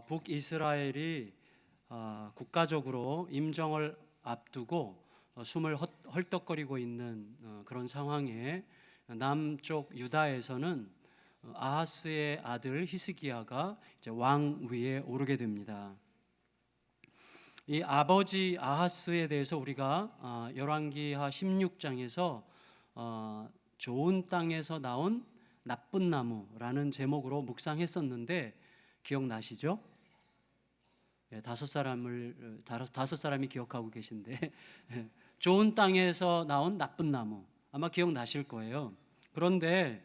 북이스라엘이 국가적으로 임정을 앞두고 숨을 헐떡거리고 있는 그런 상황에 남쪽 유다에서는 아하스의 아들 히스기야가 이제 왕 위에 오르게 됩니다. 이 아버지 아하스에 대해서 우리가 열왕기하 16장에서 좋은 땅에서 나온 나쁜 나무라는 제목으로 묵상했었는데 기억나시죠? 다섯 사람이 기억하고 계신데 좋은 땅에서 나온 나쁜 나무 아마 기억나실 거예요. 그런데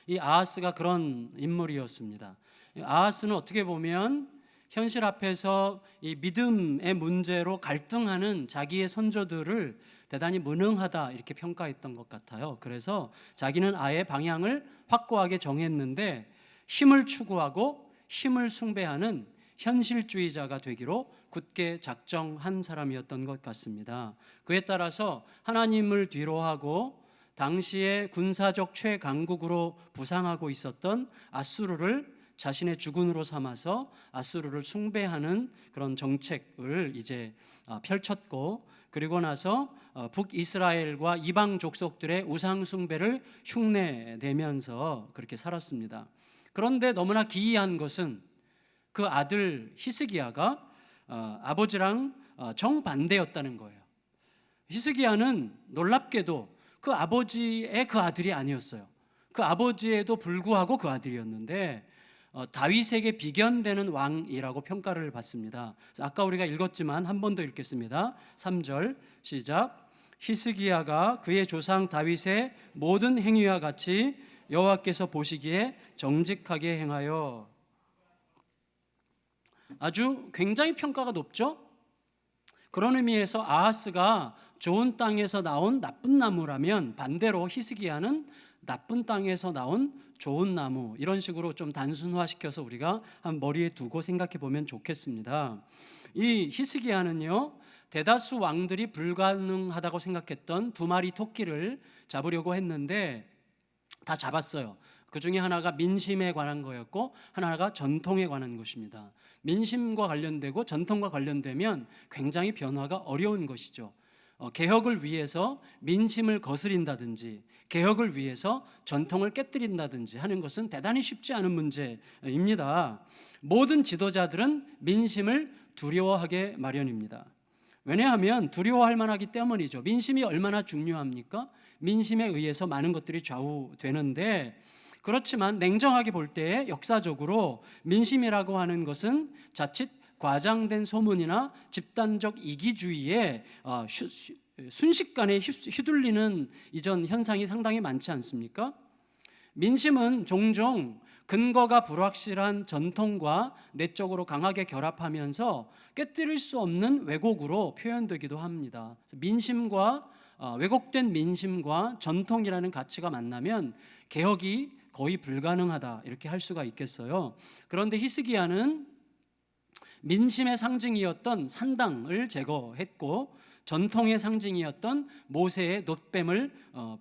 이 아하스가 그런 인물이었습니다. 아하스는 어떻게 보면 현실 앞에서 이 믿음의 문제로 갈등하는 자기의 손조들을 대단히 무능하다 이렇게 평가했던 것 같아요. 그래서 자기는 아예 방향을 확고하게 정했는데 힘을 추구하고 힘을 숭배하는 현실주의자가 되기로 굳게 작정한 사람이었던 것 같습니다. 그에 따라서 하나님을 뒤로하고 당시의 군사적 최강국으로 부상하고 있었던 아수르를 자신의 주군으로 삼아서 아수르를 숭배하는 그런 정책을 이제 펼쳤고, 그리고 나서 북이스라엘과 이방 족속들의 우상 숭배를 흉내내면서 그렇게 살았습니다. 그런데 너무나 기이한 것은 그 아들 히스기야가 아버지랑 정반대였다는 거예요. 히스기야는 놀랍게도 그 아버지의 그 아들이 아니었어요. 그 아버지에도 불구하고 그 아들이었는데 다윗에게 비견되는 왕이라고 평가를 받습니다. 아까 우리가 읽었지만 한 번 더 읽겠습니다. 3절 시작. 히스기야가 그의 조상 다윗의 모든 행위와 같이 여호와께서 보시기에 정직하게 행하여. 아주 굉장히 평가가 높죠. 그런 의미에서 아하스가 좋은 땅에서 나온 나쁜 나무라면 반대로 히스기야는 나쁜 땅에서 나온 좋은 나무, 이런 식으로 좀 단순화시켜서 우리가 한 머리에 두고 생각해 보면 좋겠습니다. 이 히스기야는요, 대다수 왕들이 불가능하다고 생각했던 두 마리 토끼를 잡으려고 했는데 다 잡았어요. 그 중에 하나가 민심에 관한 거였고 하나가 전통에 관한 것입니다. 민심과 관련되고 전통과 관련되면 굉장히 변화가 어려운 것이죠. 개혁을 위해서 민심을 거스린다든지 개혁을 위해서 전통을 깨뜨린다든지 하는 것은 대단히 쉽지 않은 문제입니다. 모든 지도자들은 민심을 두려워하게 마련입니다. 왜냐하면 두려워할 만하기 때문이죠. 민심이 얼마나 중요합니까? 민심에 의해서 많은 것들이 좌우되는데, 그렇지만 냉정하게 볼 때 역사적으로 민심이라고 하는 것은 자칫 과장된 소문이나 집단적 이기주의에 순식간에 휘둘리는 이전 현상이 상당히 많지 않습니까? 민심은 종종 근거가 불확실한 전통과 내적으로 강하게 결합하면서 깨뜨릴 수 없는 왜곡으로 표현되기도 합니다. 민심과 왜곡된 민심과 전통이라는 가치가 만나면 개혁이 거의 불가능하다 이렇게 할 수가 있겠어요. 그런데 히스기야는 민심의 상징이었던 산당을 제거했고 전통의 상징이었던 모세의 놋뱀을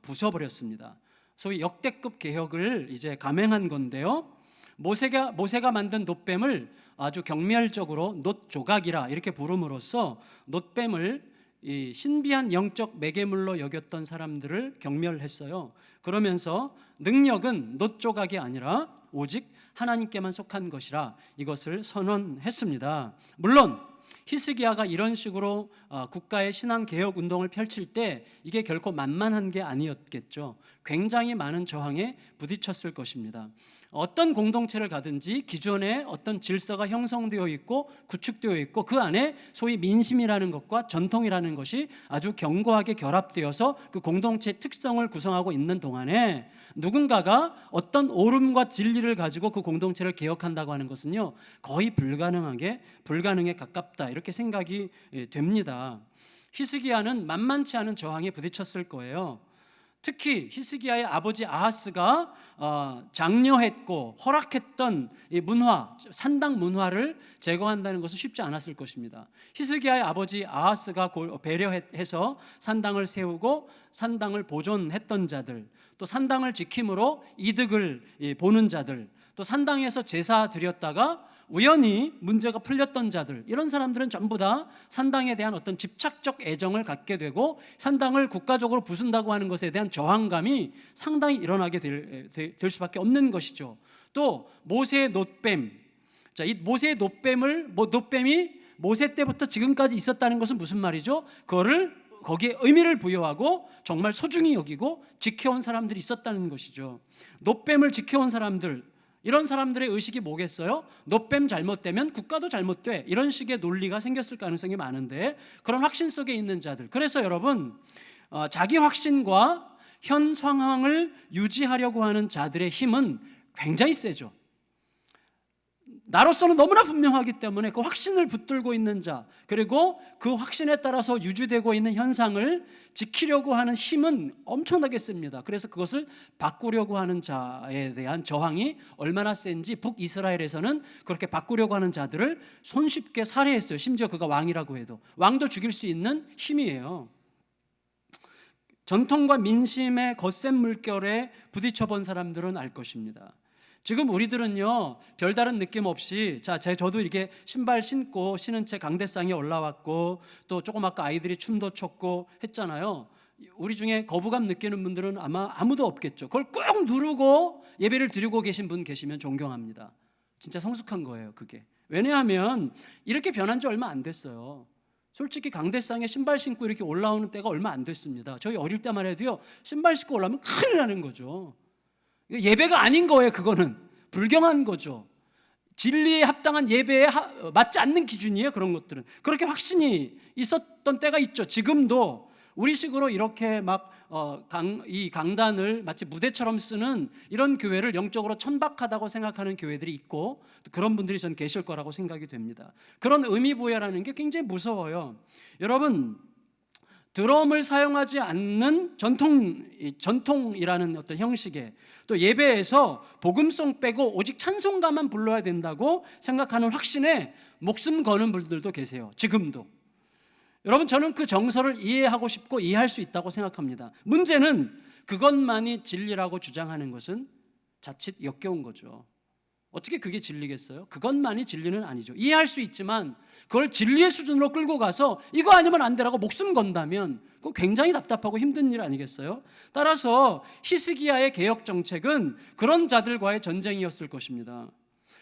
부숴버렸습니다. 소위 역대급 개혁을 이제 감행한 건데요. 모세가 만든 놋뱀을 아주 경멸적으로 놋조각이라 이렇게 부름으로써 놋뱀을 이 신비한 영적 매개물로 여겼던 사람들을 경멸했어요. 그러면서 능력은 놋조각이 아니라 오직 하나님께만 속한 것이라 이것을 선언했습니다. 물론 히스기야가 이런 식으로 국가의 신앙개혁 운동을 펼칠 때 이게 결코 만만한 게 아니었겠죠. 굉장히 많은 저항에 부딪혔을 것입니다. 어떤 공동체를 가든지 기존에 어떤 질서가 형성되어 있고 구축되어 있고 그 안에 소위 민심이라는 것과 전통이라는 것이 아주 견고하게 결합되어서 그 공동체의 특성을 구성하고 있는 동안에 누군가가 어떤 옳음과 진리를 가지고 그 공동체를 개혁한다고 하는 것은요, 거의 불가능에 가깝다 이렇게 생각이 됩니다. 히스기야는 만만치 않은 저항에 부딪혔을 거예요. 특히 히스기야의 아버지 아하스가 장려했고 허락했던 이 문화, 산당 문화를 제거한다는 것은 쉽지 않았을 것입니다. 히스기야의 아버지 아하스가 배려해서 산당을 세우고 산당을 보존했던 자들, 또 산당을 지킴으로 이득을 보는 자들, 또 산당에서 제사 드렸다가 우연히 문제가 풀렸던 자들, 이런 사람들은 전부 다 산당에 대한 어떤 집착적 애정을 갖게 되고 산당을 국가적으로 부순다고 하는 것에 대한 저항감이 상당히 일어나게 될 수밖에 없는 것이죠. 또 모세의 놋뱀, 자, 이 모세의 놋뱀이 모세 때부터 지금까지 있었다는 것은 무슨 말이죠? 거기에 의미를 부여하고 정말 소중히 여기고 지켜온 사람들이 있었다는 것이죠. 놋뱀을 지켜온 사람들, 이런 사람들의 의식이 뭐겠어요? 놋뱀 잘못되면 국가도 잘못돼, 이런 식의 논리가 생겼을 가능성이 많은데, 그런 확신 속에 있는 자들, 그래서 여러분, 자기 확신과 현 상황을 유지하려고 하는 자들의 힘은 굉장히 세죠. 나로서는 너무나 분명하기 때문에 그 확신을 붙들고 있는 자, 그리고 그 확신에 따라서 유지되고 있는 현상을 지키려고 하는 힘은 엄청나게 셉니다. 그래서 그것을 바꾸려고 하는 자에 대한 저항이 얼마나 센지 북이스라엘에서는 그렇게 바꾸려고 하는 자들을 손쉽게 살해했어요. 심지어 그가 왕이라고 해도 왕도 죽일 수 있는 힘이에요. 전통과 민심의 거센 물결에 부딪혀본 사람들은 알 것입니다. 지금 우리들은요, 별다른 느낌 없이, 저도 이렇게 신발 신고 신은 채 강대상에 올라왔고, 또 조금 아까 아이들이 춤도 췄고 했잖아요. 우리 중에 거부감 느끼는 분들은 아마 아무도 없겠죠. 그걸 꾹 누르고 예배를 드리고 계신 분 계시면 존경합니다. 진짜 성숙한 거예요, 그게. 왜냐하면 이렇게 변한 지 얼마 안 됐어요. 솔직히 강대상에 신발 신고 이렇게 올라오는 때가 얼마 안 됐습니다. 저희 어릴 때만 해도요, 신발 신고 올라오면 큰일 나는 거죠. 예배가 아닌 거예요. 그거는 불경한 거죠. 진리에 합당한 예배에 맞지 않는 기준이에요. 그런 것들은 그렇게 확신이 있었던 때가 있죠. 지금도 우리식으로 이렇게 막 이 강단을 마치 무대처럼 쓰는 이런 교회를 영적으로 천박하다고 생각하는 교회들이 있고, 그런 분들이 전 계실 거라고 생각이 됩니다. 그런 의미 부여라는 게 굉장히 무서워요. 여러분, 드럼을 사용하지 않는 전통이라는 어떤 형식에, 또 예배에서 복음송 빼고 오직 찬송가만 불러야 된다고 생각하는 확신에 목숨 거는 분들도 계세요. 지금도. 여러분, 저는 그 정서를 이해하고 싶고 이해할 수 있다고 생각합니다. 문제는 그것만이 진리라고 주장하는 것은 자칫 역겨운 거죠. 어떻게 그게 진리겠어요? 그것만이 진리는 아니죠. 이해할 수 있지만 그걸 진리의 수준으로 끌고 가서 이거 아니면 안 되라고 목숨 건다면 그건 굉장히 답답하고 힘든 일 아니겠어요? 따라서 히스기야의 개혁 정책은 그런 자들과의 전쟁이었을 것입니다.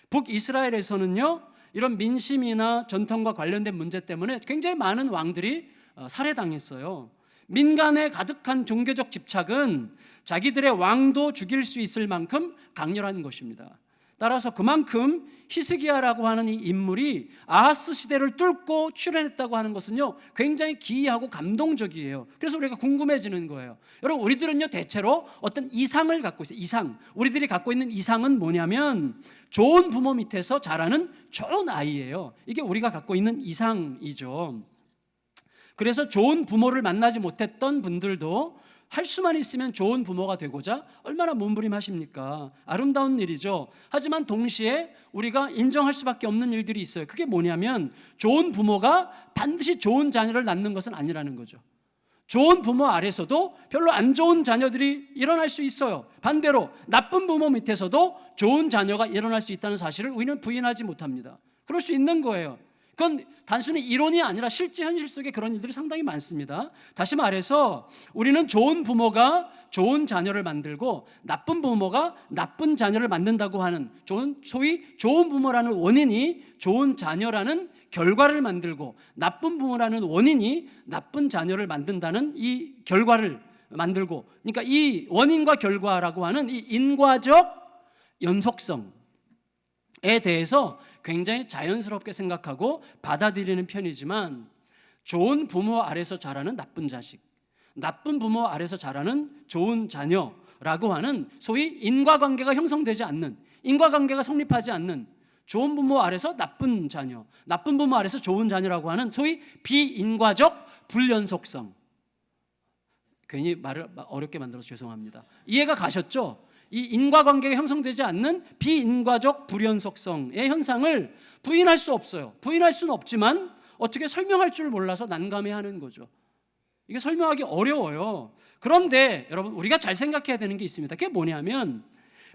북이스라엘에서는요, 이런 민심이나 전통과 관련된 문제 때문에 굉장히 많은 왕들이 살해당했어요. 민간에 가득한 종교적 집착은 자기들의 왕도 죽일 수 있을 만큼 강렬한 것입니다. 따라서 그만큼 히스기야라고 하는 이 인물이 아하스 시대를 뚫고 출현했다고 하는 것은요, 굉장히 기이하고 감동적이에요. 그래서 우리가 궁금해지는 거예요. 여러분, 우리들은요, 대체로 어떤 이상을 갖고 있어요. 이상. 우리들이 갖고 있는 이상은 뭐냐면 좋은 부모 밑에서 자라는 좋은 아이예요. 이게 우리가 갖고 있는 이상이죠. 그래서 좋은 부모를 만나지 못했던 분들도 할 수만 있으면 좋은 부모가 되고자 얼마나 몸부림하십니까? 아름다운 일이죠. 하지만 동시에 우리가 인정할 수밖에 없는 일들이 있어요. 그게 뭐냐면 좋은 부모가 반드시 좋은 자녀를 낳는 것은 아니라는 거죠. 좋은 부모 아래서도 별로 안 좋은 자녀들이 일어날 수 있어요. 반대로 나쁜 부모 밑에서도 좋은 자녀가 일어날 수 있다는 사실을 우리는 부인하지 못합니다. 그럴 수 있는 거예요. 그건 단순히 이론이 아니라 실제 현실 속에 그런 일들이 상당히 많습니다. 다시 말해서 우리는 좋은 부모가 좋은 자녀를 만들고 나쁜 부모가 나쁜 자녀를 만든다고 하는, 소위 좋은 부모라는 원인이 좋은 자녀라는 결과를 만들고 나쁜 부모라는 원인이 나쁜 자녀를 만든다는 이 결과를 만들고, 그러니까 이 원인과 결과라고 하는 이 인과적 연속성에 대해서 굉장히 자연스럽게 생각하고 받아들이는 편이지만, 좋은 부모 아래서 자라는 나쁜 자식, 나쁜 부모 아래서 자라는 좋은 자녀라고 하는 소위 인과관계가 형성되지 않는, 인과관계가 성립하지 않는 좋은 부모 아래서 나쁜 자녀, 나쁜 부모 아래서 좋은 자녀라고 하는 소위 비인과적 불연속성. 괜히 말을 어렵게 만들어서 죄송합니다. 이해가 가셨죠? 이 인과관계가 형성되지 않는 비인과적 불연속성의 현상을 부인할 수 없어요. 부인할 수는 없지만 어떻게 설명할 줄 몰라서 난감해하는 거죠. 이게 설명하기 어려워요. 그런데 여러분, 우리가 잘 생각해야 되는 게 있습니다. 그게 뭐냐면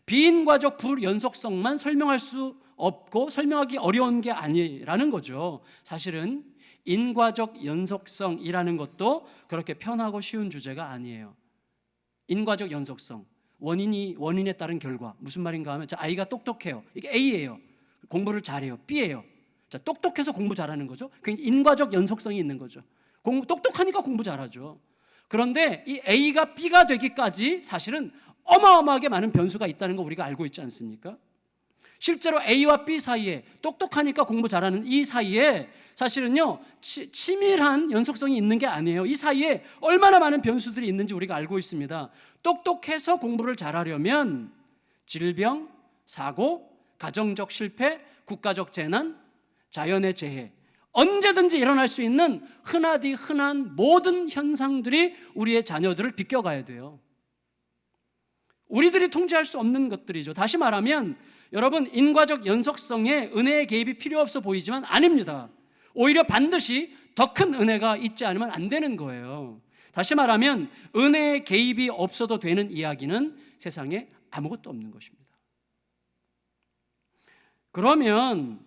비인과적 불연속성만 설명할 수 없고 설명하기 어려운 게 아니라는 거죠. 사실은 인과적 연속성이라는 것도 그렇게 편하고 쉬운 주제가 아니에요. 인과적 연속성, 원인에 따른 결과. 무슨 말인가 하면, 자, 아이가 똑똑해요. 이게 A예요. 공부를 잘해요. B예요. 자, 똑똑해서 공부 잘하는 거죠. 그러니까 인과적 연속성이 있는 거죠. 똑똑하니까 공부 잘하죠. 그런데 이 A가 B가 되기까지 사실은 어마어마하게 많은 변수가 있다는 거 우리가 알고 있지 않습니까? 실제로 A와 B 사이에, 똑똑하니까 공부 잘하는 이 사이에 사실은요, 치밀한 연속성이 있는 게 아니에요. 이 사이에 얼마나 많은 변수들이 있는지 우리가 알고 있습니다. 똑똑해서 공부를 잘하려면 질병, 사고, 가정적 실패, 국가적 재난, 자연의 재해, 언제든지 일어날 수 있는 흔하디 흔한 모든 현상들이 우리의 자녀들을 비껴가야 돼요. 우리들이 통제할 수 없는 것들이죠. 다시 말하면 여러분, 인과적 연속성에 은혜의 개입이 필요 없어 보이지만 아닙니다. 오히려 반드시 더 큰 은혜가 있지 않으면 안 되는 거예요. 다시 말하면 은혜의 개입이 없어도 되는 이야기는 세상에 아무것도 없는 것입니다. 그러면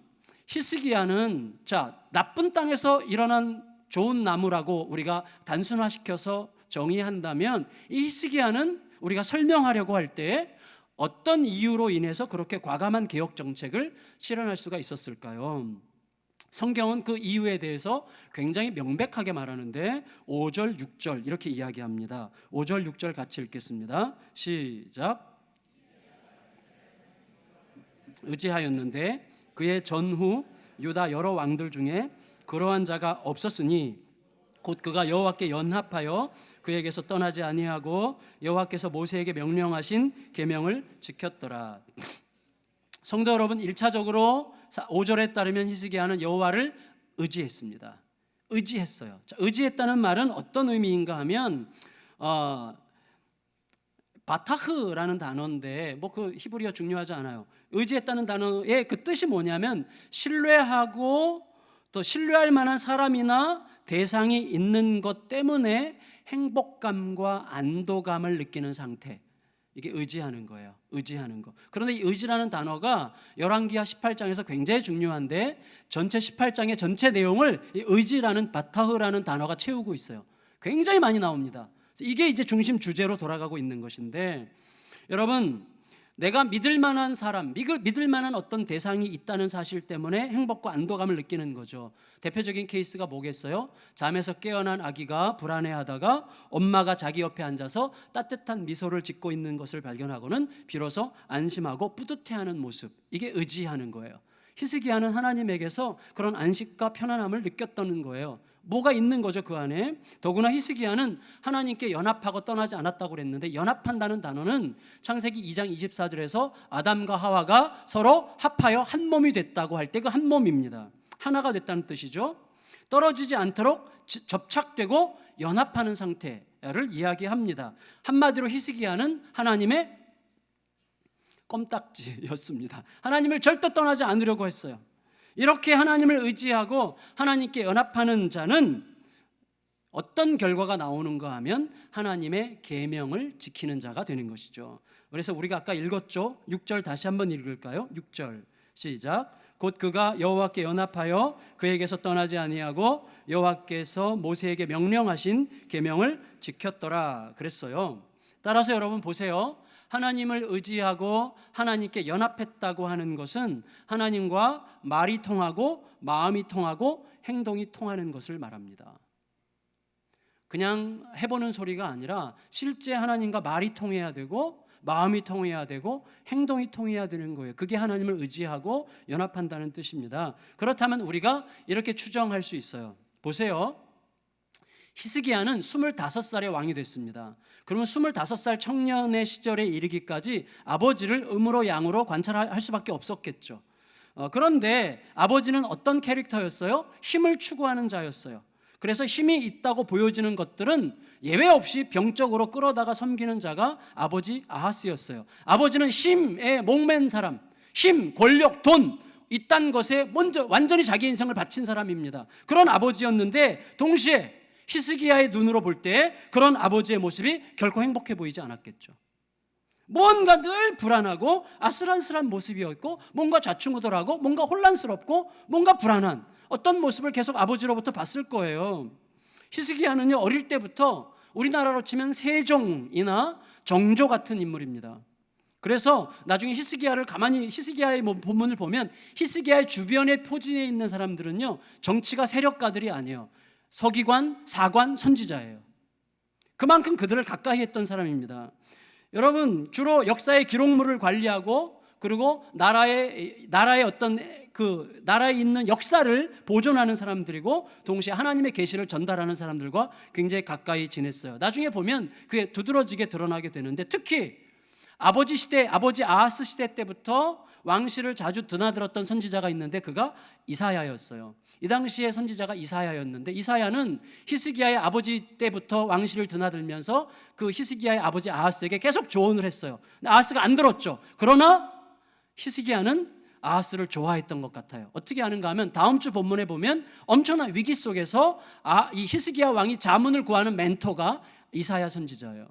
히스기야는, 자, 나쁜 땅에서 일어난 좋은 나무라고 우리가 단순화시켜서 정의한다면, 이 히스기야는 우리가 설명하려고 할 때 어떤 이유로 인해서 그렇게 과감한 개혁 정책을 실현할 수가 있었을까요? 성경은 그 이유에 대해서 굉장히 명백하게 말하는데 5절, 6절 이렇게 이야기합니다. 5절, 6절 같이 읽겠습니다. 시작. 의지하였는데 그의 전후 유다 여러 왕들 중에 그러한 자가 없었으니 곧 그가 여호와께 연합하여 그에게서 떠나지 아니하고 여호와께서 모세에게 명령하신 계명을 지켰더라. 성도 여러분, 1차적으로 5절에 따르면 히스기야는 여호와를 의지했습니다. 의지했어요. 자, 의지했다는 말은 어떤 의미인가 하면 바타흐라는 단어인데 뭐 그 히브리어 중요하지 않아요. 의지했다는 단어의 그 뜻이 뭐냐면 신뢰하고 또 신뢰할 만한 사람이나 대상이 있는 것 때문에 행복감과 안도감을 느끼는 상태, 이게 의지하는 거예요. 의지하는 거. 그런데 이 의지라는 단어가 열왕기하 18장에서 굉장히 중요한데 전체 18장의 전체 내용을 이 의지라는 바타흐라는 단어가 채우고 있어요. 굉장히 많이 나옵니다. 이게 이제 중심 주제로 돌아가고 있는 것인데, 여러분, 내가 믿을 만한 사람, 믿을 만한 어떤 대상이 있다는 사실 때문에 행복과 안도감을 느끼는 거죠. 대표적인 케이스가 뭐겠어요? 잠에서 깨어난 아기가 불안해하다가 엄마가 자기 옆에 앉아서 따뜻한 미소를 짓고 있는 것을 발견하고는 비로소 안심하고 뿌듯해하는 모습, 이게 의지하는 거예요. 히스기야는 하나님에게서 그런 안식과 편안함을 느꼈다는 거예요. 뭐가 있는 거죠, 그 안에. 더구나 히스기야는 하나님께 연합하고 떠나지 않았다고 그랬는데, 연합한다는 단어는 창세기 2장 24절에서 아담과 하와가 서로 합하여 한 몸이 됐다고 할 때 그 한 몸입니다. 하나가 됐다는 뜻이죠. 떨어지지 않도록 접착되고 연합하는 상태를 이야기합니다. 한마디로 히스기야는 하나님의 껌딱지였습니다. 하나님을 절대 떠나지 않으려고 했어요. 이렇게 하나님을 의지하고 하나님께 연합하는 자는 어떤 결과가 나오는가 하면 하나님의 계명을 지키는 자가 되는 것이죠. 그래서 우리가 아까 읽었죠. 6절 다시 한번 읽을까요? 6절 시작. 곧 그가 여호와께 연합하여 그에게서 떠나지 아니하고 여호와께서 모세에게 명령하신 계명을 지켰더라 그랬어요. 따라서 여러분 보세요. 하나님을 의지하고 하나님께 연합했다고 하는 것은 하나님과 말이 통하고 마음이 통하고 행동이 통하는 것을 말합니다. 그냥 해보는 소리가 아니라 실제 하나님과 말이 통해야 되고 마음이 통해야 되고 행동이 통해야 되는 거예요. 그게 하나님을 의지하고 연합한다는 뜻입니다. 그렇다면 우리가 이렇게 추정할 수 있어요. 보세요. 히스기야는 25살의 왕이 됐습니다. 그러면 25살 청년의 시절에 이르기까지 아버지를 음으로 양으로 관찰할 수밖에 없었겠죠. 그런데 아버지는 어떤 캐릭터였어요? 힘을 추구하는 자였어요. 그래서 힘이 있다고 보여지는 것들은 예외 없이 병적으로 끌어다가 섬기는 자가 아버지 아하스였어요. 아버지는 힘에 목맨 사람, 힘, 권력, 돈, 이딴 것에 먼저 완전히 자기 인생을 바친 사람입니다. 그런 아버지였는데 동시에 히스기야의 눈으로 볼 때 그런 아버지의 모습이 결코 행복해 보이지 않았겠죠. 뭔가 늘 불안하고 아슬아슬한 모습이었고, 뭔가 좌충우돌하고 뭔가 혼란스럽고 뭔가 불안한 어떤 모습을 계속 아버지로부터 봤을 거예요. 히스기야는요, 어릴 때부터 우리나라로 치면 세종이나 정조 같은 인물입니다. 그래서 나중에 히스기야의 본문을 보면 히스기야의 주변에 포진해 있는 사람들은요, 정치가 세력가들이 아니에요. 서기관, 사관, 선지자예요. 그만큼 그들을 가까이 했던 사람입니다. 여러분, 주로 역사의 기록물을 관리하고, 그리고 나라의 어떤 나라에 있는 역사를 보존하는 사람들이고, 동시에 하나님의 계시를 전달하는 사람들과 굉장히 가까이 지냈어요. 나중에 보면 그게 두드러지게 드러나게 되는데, 특히 아버지 아하스 시대 때부터 왕실을 자주 드나들었던 선지자가 있는데, 그가 이사야였어요. 이 당시에 선지자가 이사야였는데, 이사야는 히스기야의 아버지 때부터 왕실을 드나들면서 그 히스기야의 아버지 아하스에게 계속 조언을 했어요. 근데 아하스가 안 들었죠. 그러나 히스기야는 아하스를 좋아했던 것 같아요. 어떻게 하는가 하면 다음 주 본문에 보면 엄청난 위기 속에서 이 히스기야 왕이 자문을 구하는 멘토가 이사야 선지자예요.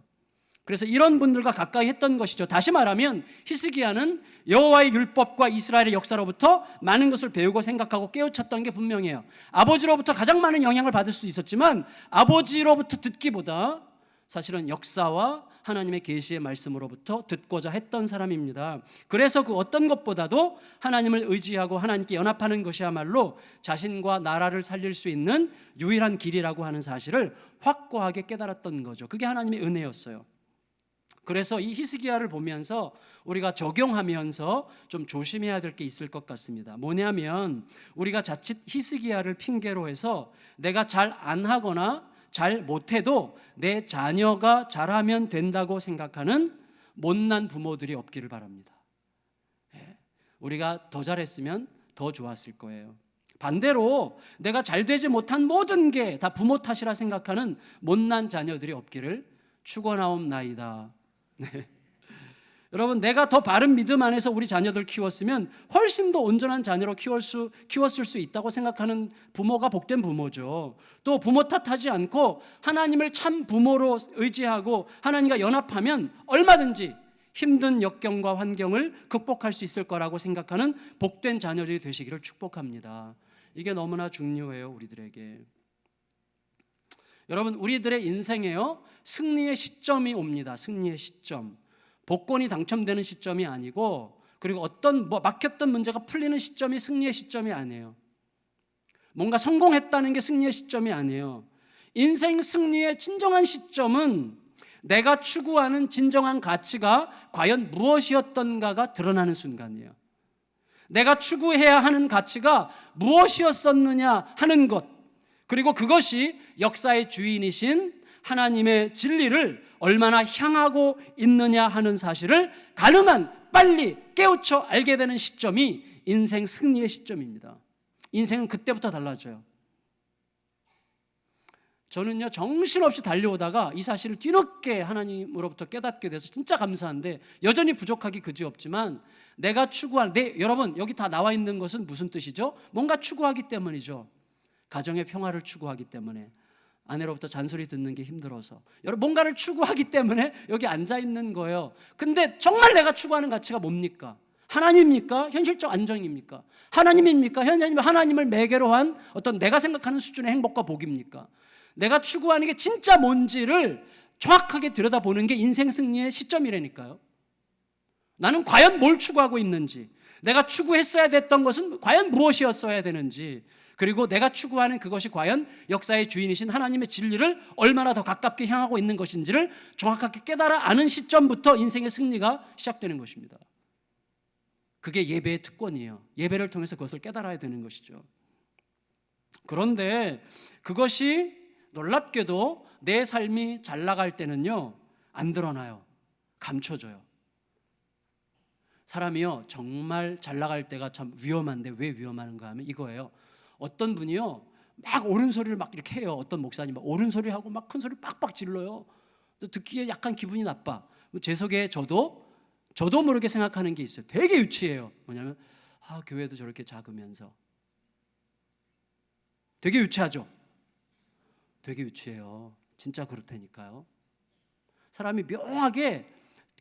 그래서 이런 분들과 가까이 했던 것이죠. 다시 말하면 히스기야는 여호와의 율법과 이스라엘의 역사로부터 많은 것을 배우고 생각하고 깨우쳤던 게 분명해요. 아버지로부터 가장 많은 영향을 받을 수 있었지만, 아버지로부터 듣기보다 사실은 역사와 하나님의 계시의 말씀으로부터 듣고자 했던 사람입니다. 그래서 그 어떤 것보다도 하나님을 의지하고 하나님께 연합하는 것이야말로 자신과 나라를 살릴 수 있는 유일한 길이라고 하는 사실을 확고하게 깨달았던 거죠. 그게 하나님의 은혜였어요. 그래서 이 히스기야를 보면서 우리가 적용하면서 좀 조심해야 될 게 있을 것 같습니다. 뭐냐면, 우리가 자칫 히스기야를 핑계로 해서 내가 잘 안 하거나 잘 못해도 내 자녀가 잘하면 된다고 생각하는 못난 부모들이 없기를 바랍니다. 우리가 더 잘했으면 더 좋았을 거예요. 반대로 내가 잘 되지 못한 모든 게 다 부모 탓이라 생각하는 못난 자녀들이 없기를 축원하옵나이다. 네. 여러분, 내가 더 바른 믿음 안에서 우리 자녀들 키웠으면 훨씬 더 온전한 자녀로 키웠을 수 있다고 생각하는 부모가 복된 부모죠. 또 부모 탓하지 않고 하나님을 참 부모로 의지하고 하나님과 연합하면 얼마든지 힘든 역경과 환경을 극복할 수 있을 거라고 생각하는 복된 자녀들이 되시기를 축복합니다. 이게 너무나 중요해요, 우리들에게. 여러분, 우리들의 인생에요, 승리의 시점이 옵니다. 승리의 시점. 복권이 당첨되는 시점이 아니고, 그리고 어떤 막혔던 문제가 풀리는 시점이 승리의 시점이 아니에요. 뭔가 성공했다는 게 승리의 시점이 아니에요. 인생 승리의 진정한 시점은 내가 추구하는 진정한 가치가 과연 무엇이었던가가 드러나는 순간이에요. 내가 추구해야 하는 가치가 무엇이었었느냐 하는 것, 그리고 그것이 역사의 주인이신 하나님의 진리를 얼마나 향하고 있느냐 하는 사실을 가능한 빨리 깨우쳐 알게 되는 시점이 인생 승리의 시점입니다. 인생은 그때부터 달라져요. 저는요, 정신없이 달려오다가 이 사실을 뒤늦게 하나님으로부터 깨닫게 돼서 진짜 감사한데, 여전히 부족하기 그지없지만 내가 추구할 여러분, 여기 다 나와 있는 것은 무슨 뜻이죠? 뭔가 추구하기 때문이죠. 가정의 평화를 추구하기 때문에, 아내로부터 잔소리 듣는 게 힘들어서, 여러분, 뭔가를 추구하기 때문에 여기 앉아 있는 거예요. 근데 정말 내가 추구하는 가치가 뭡니까? 하나님입니까? 현실적 안정입니까? 하나님입니까? 하나님을 매개로 한 어떤 내가 생각하는 수준의 행복과 복입니까? 내가 추구하는 게 진짜 뭔지를 정확하게 들여다보는 게 인생 승리의 시점이라니까요. 나는 과연 뭘 추구하고 있는지, 내가 추구했어야 됐던 것은 과연 무엇이었어야 되는지, 그리고 내가 추구하는 그것이 과연 역사의 주인이신 하나님의 진리를 얼마나 더 가깝게 향하고 있는 것인지를 정확하게 깨달아 아는 시점부터 인생의 승리가 시작되는 것입니다. 그게 예배의 특권이에요. 예배를 통해서 그것을 깨달아야 되는 것이죠. 그런데 그것이 놀랍게도 내 삶이 잘 나갈 때는요, 안 드러나요. 감춰져요. 사람이요, 정말 잘 나갈 때가 참 위험한데, 왜 위험한가 하면 이거예요. 어떤 분이요, 막 옳은 소리를 막 이렇게 해요. 어떤 목사님 막 옳은 소리 하고 막 큰 소리 빡빡 질러요. 듣기에 약간 기분이 나빠. 제 속에 저도 모르게 생각하는 게 있어요. 되게 유치해요. 뭐냐면, 교회도 저렇게 작으면서. 되게 유치하죠. 되게 유치해요. 진짜 그렇다니까요. 사람이 묘하게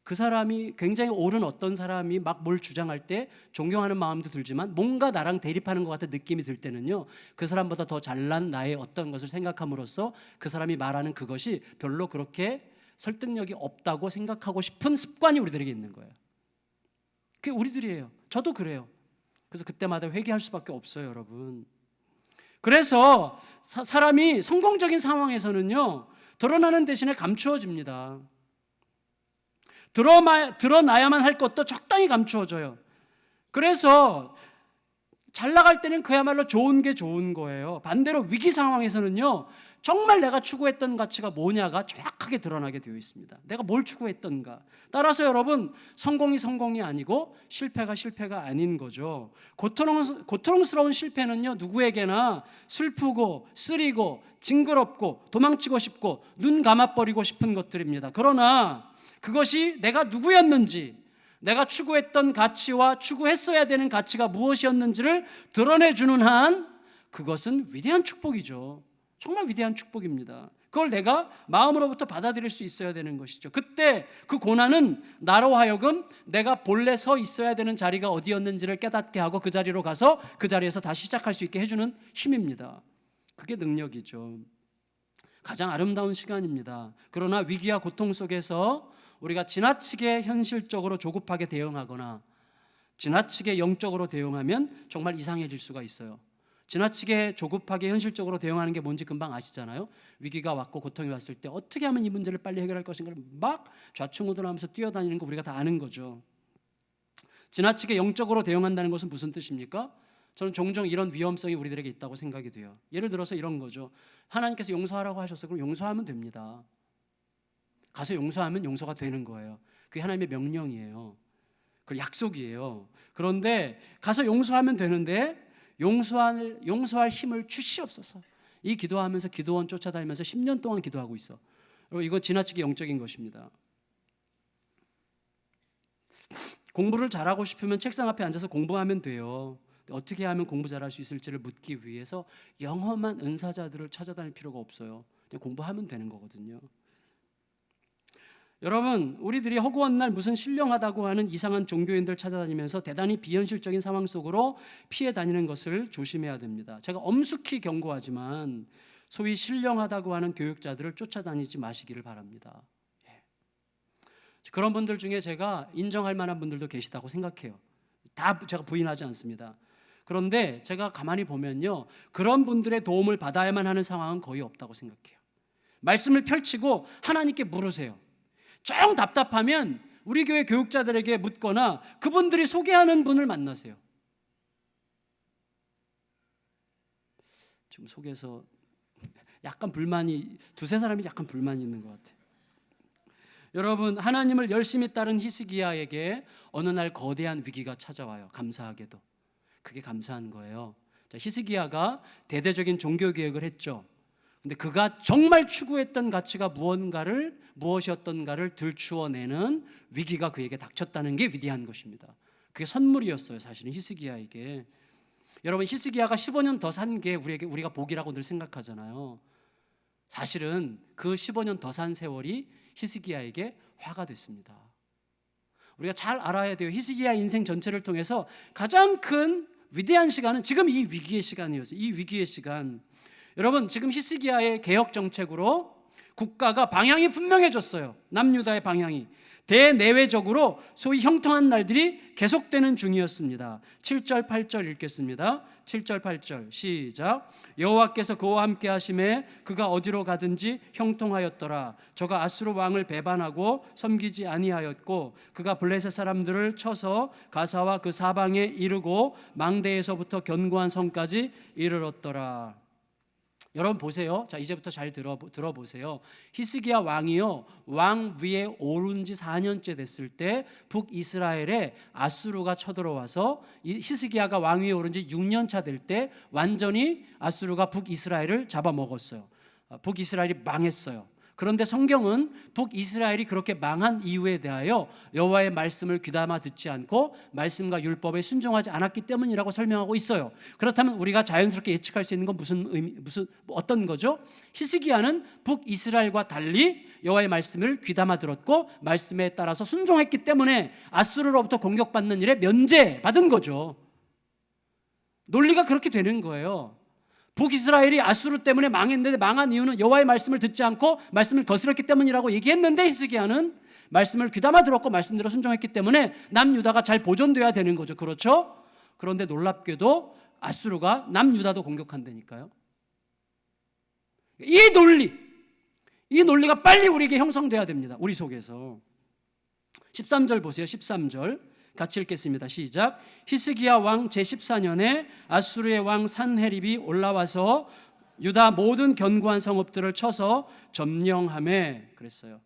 그 사람이 굉장히 옳은 어떤 사람이 막 뭘 주장할 때 존경하는 마음도 들지만 뭔가 나랑 대립하는 것 같은 느낌이 들 때는요, 그 사람보다 더 잘난 나의 어떤 것을 생각함으로써 그 사람이 말하는 그것이 별로 그렇게 설득력이 없다고 생각하고 싶은 습관이 우리들에게 있는 거예요. 그게 우리들이에요. 저도 그래요. 그래서 그때마다 회개할 수밖에 없어요, 여러분. 그래서 사람이 성공적인 상황에서는요, 드러나는 대신에 감추어집니다. 드러나야만 할 것도 적당히 감추어져요. 그래서 잘 나갈 때는 그야말로 좋은 게 좋은 거예요. 반대로 위기 상황에서는요, 정말 내가 추구했던 가치가 뭐냐가 정확하게 드러나게 되어 있습니다. 내가 뭘 추구했던가. 따라서 여러분, 성공이 성공이 아니고 실패가 실패가 아닌 거죠. 고통스러운 실패는요, 누구에게나 슬프고 쓰리고 징그럽고 도망치고 싶고 눈 감아버리고 싶은 것들입니다. 그러나 그것이 내가 누구였는지, 내가 추구했던 가치와 추구했어야 되는 가치가 무엇이었는지를 드러내주는 한 그것은 위대한 축복이죠. 정말 위대한 축복입니다. 그걸 내가 마음으로부터 받아들일 수 있어야 되는 것이죠. 그때 그 고난은 나로 하여금 내가 본래 서 있어야 되는 자리가 어디였는지를 깨닫게 하고 그 자리로 가서 그 자리에서 다시 시작할 수 있게 해주는 힘입니다. 그게 능력이죠. 가장 아름다운 시간입니다. 그러나 위기와 고통 속에서 우리가 지나치게 현실적으로 조급하게 대응하거나 지나치게 영적으로 대응하면 정말 이상해질 수가 있어요. 지나치게 조급하게 현실적으로 대응하는 게 뭔지 금방 아시잖아요. 위기가 왔고 고통이 왔을 때 어떻게 하면 이 문제를 빨리 해결할 것인가를 막 좌충우돌하면서 뛰어다니는 거 우리가 다 아는 거죠. 지나치게 영적으로 대응한다는 것은 무슨 뜻입니까? 저는 종종 이런 위험성이 우리들에게 있다고 생각이 돼요. 예를 들어서 이런 거죠. 하나님께서 용서하라고 하셨어요. 그럼 용서하면 됩니다. 가서 용서하면 용서가 되는 거예요. 그게 하나님의 명령이에요. 그 약속이에요. 그런데 가서 용서하면 되는데 용서할 힘을 주시옵소서. 이 기도하면서 기도원 쫓아다니면서 10년 동안 기도하고 있어. 여러분, 이거 지나치게 영적인 것입니다. 공부를 잘하고 싶으면 책상 앞에 앉아서 공부하면 돼요. 어떻게 하면 공부 잘할 수 있을지를 묻기 위해서 영험한 은사자들을 찾아다닐 필요가 없어요. 그냥 공부하면 되는 거거든요. 여러분, 우리들이 허구한 날 무슨 신령하다고 하는 이상한 종교인들 찾아다니면서 대단히 비현실적인 상황 속으로 피해 다니는 것을 조심해야 됩니다. 제가 엄숙히 경고하지만 소위 신령하다고 하는 교육자들을 쫓아다니지 마시기를 바랍니다. 그런 분들 중에 제가 인정할 만한 분들도 계시다고 생각해요. 다 제가 부인하지 않습니다. 그런데 제가 가만히 보면요, 그런 분들의 도움을 받아야만 하는 상황은 거의 없다고 생각해요. 말씀을 펼치고 하나님께 물으세요. 좀 답답하면 우리 교회 교육자들에게 묻거나 그분들이 소개하는 분을 만나세요. 지금 속에서 약간 불만이, 두세 사람이 약간 불만이 있는 것 같아요. 여러분, 하나님을 열심히 따른 히스기야에게 어느 날 거대한 위기가 찾아와요. 감사하게도. 그게 감사한 거예요. 자, 히스기야가 대대적인 종교 개혁을 했죠. 근데 그가 정말 추구했던 가치가 무엇이었던가를 들추어내는 위기가 그에게 닥쳤다는 게 위대한 것입니다. 그게 선물이었어요, 사실은 히스기야에게. 여러분, 히스기야가 15년 더 산 게 우리가 복이라고 늘 생각하잖아요. 사실은 그 15년 더 산 세월이 히스기야에게 화가 됐습니다. 우리가 잘 알아야 돼요. 히스기야 인생 전체를 통해서 가장 큰 위대한 시간은 지금 이 위기의 시간이었어요. 이 위기의 시간. 여러분, 지금 히스기야의 개혁 정책으로 국가가 방향이 분명해졌어요. 남유다의 방향이. 대내외적으로 소위 형통한 날들이 계속되는 중이었습니다. 7절 8절 읽겠습니다. 7절 8절 시작. 여호와께서 그와 함께 하심에 그가 어디로 가든지 형통하였더라. 저가 아수르 왕을 배반하고 섬기지 아니하였고 그가 블레셋 사람들을 쳐서 가사와 그 사방에 이르고 망대에서부터 견고한 성까지 이르렀더라. 여러분 보세요. 자, 이제부터 잘 들어보세요. 히스기야 왕이요, 왕 위에 오른 지 4년째 됐을 때 북이스라엘에 아수르가 쳐들어와서 히스기야가 왕 위에 오른 지 6년 차 될 때 완전히 아수르가 북이스라엘을 잡아먹었어요. 북이스라엘이 망했어요. 그런데 성경은 북이스라엘이 그렇게 망한 이유에 대하여 여호와의 말씀을 귀담아 듣지 않고 말씀과 율법에 순종하지 않았기 때문이라고 설명하고 있어요. 그렇다면 우리가 자연스럽게 예측할 수 있는 건 무슨 어떤 거죠? 히스기야는 북이스라엘과 달리 여호와의 말씀을 귀담아 들었고 말씀에 따라서 순종했기 때문에 아수르로부터 공격받는 일에 면제받은 거죠. 논리가 그렇게 되는 거예요. 북이스라엘이 아수르 때문에 망했는데 망한 이유는 여호와의 말씀을 듣지 않고 말씀을 거스렸기 때문이라고 얘기했는데 히스기야는 말씀을 귀담아 들었고 말씀대로 순종했기 때문에 남유다가 잘 보존돼야 되는 거죠. 그렇죠? 그런데 놀랍게도 아수르가 남유다도 공격한다니까요. 이 논리가 빨리 우리에게 형성돼야 됩니다. 우리 속에서. 13절 보세요. 13절 같이 읽겠습니다. 시작. 히스기야 왕 제14년에 아수르의 왕 산헤립이 올라와서 유다 모든 견고한 성읍들을 쳐서 점령하매 그랬어요.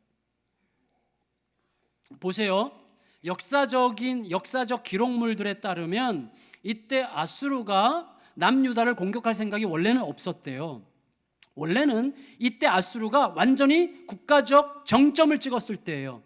보세요. 역사적 기록물들에 따르면 이때 아수르가 남유다를 공격할 생각이 원래는 없었대요. 원래는 이때 아수르가 완전히 국가적 정점을 찍었을 때예요.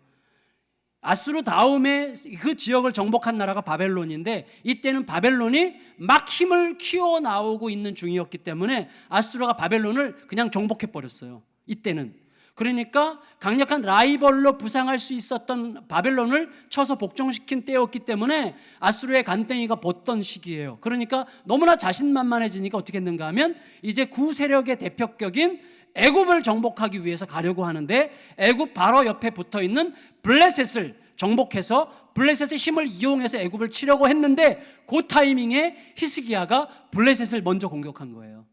아수르 다음에 그 지역을 정복한 나라가 바벨론인데 이때는 바벨론이 막 힘을 키워 나오고 있는 중이었기 때문에 아수르가 바벨론을 그냥 정복해버렸어요. 이때는. 그러니까 강력한 라이벌로 부상할 수 있었던 바벨론을 쳐서 복종시킨 때였기 때문에 아수르의 간땡이가 벗던 시기예요. 그러니까 너무나 자신만만해지니까 어떻게 했는가 하면 이제 구세력의 대표격인 애굽을 정복하기 위해서 가려고 하는데 애굽 바로 옆에 붙어있는 블레셋을 정복해서 블레셋의 힘을 이용해서 애굽을 치려고 했는데 그 타이밍에 히스기야가 블레셋을 먼저 공격한 거예요.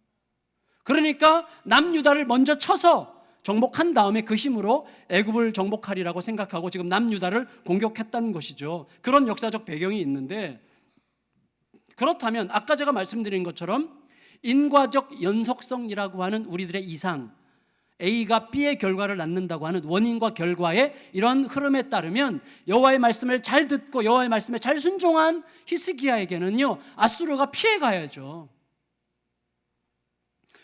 그러니까 남유다를 먼저 쳐서 정복한 다음에 그 힘으로 애굽을 정복하리라고 생각하고 지금 남유다를 공격했다는 것이죠. 그런 역사적 배경이 있는데 그렇다면 아까 제가 말씀드린 것처럼 인과적 연속성이라고 하는 우리들의 이상, A가 B의 결과를 낳는다고 하는 원인과 결과의 이런 흐름에 따르면 여호와의 말씀을 잘 듣고 여호와의 말씀에 잘 순종한 히스기야에게는요 아수르가 피해가야죠.